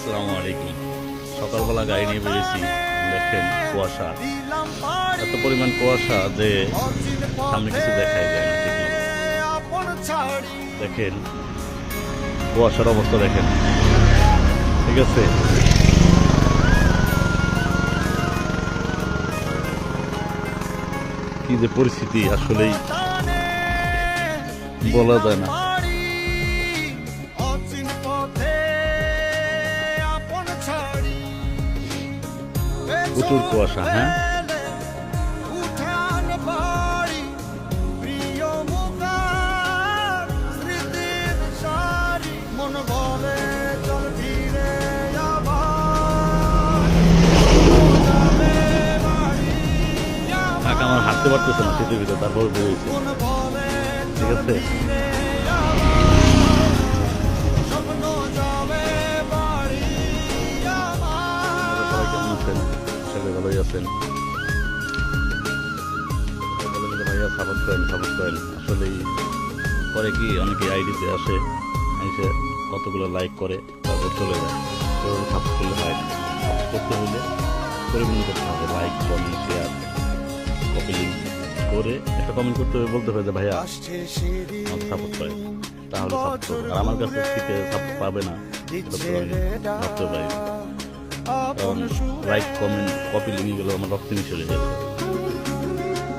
আসসালামু আলাইকুম। সকালবেলা গাড়ি নিয়ে বেরিয়েছি, দেখেন কুয়াশা, এত পরিমাণ কুয়াশা যে সামনে কিছু দেখাই যায় না। ঠিক দেখেন কুয়াশার অবস্থা দেখেন, ঠিক আছে। কি যে পরিস্থিতি আসলেই বলা যায় না। প্রচুর কুয়াশা, হ্যাঁ। আমার হাঁটতে পারতেছে না শীতের ভিতরে, তারপর বেরিয়েছে, ঠিক আছে। সবাই কেমন আছেন? সবাই ভালোই আছেন। ভাইয়া সাপোর্ট করেন। আসলেই করে কি, অনেকে আইডিতে আসে, এসে কতগুলো লাইক করে তারপর চলে যায়। তো সাপোর্ট করলে হয় না। সাপোর্ট করতে হলে পরিমাণ করতে হবে, like, comment, share, copy link করে একটা কমেন্ট করতে হবে, বলতে হবে যে ভাইয়া আমাকে সাপোর্ট করে, তাহলে সাপোর্ট করবে। আর আমার কাছে শীতে সাপোর্ট পাবে না এটা তো আমি ভাবতে পারি, কারণ লাইক, কমেন্ট, কপি লিঙ্ক এগুলো আমার রক্তে মিশে যাবে।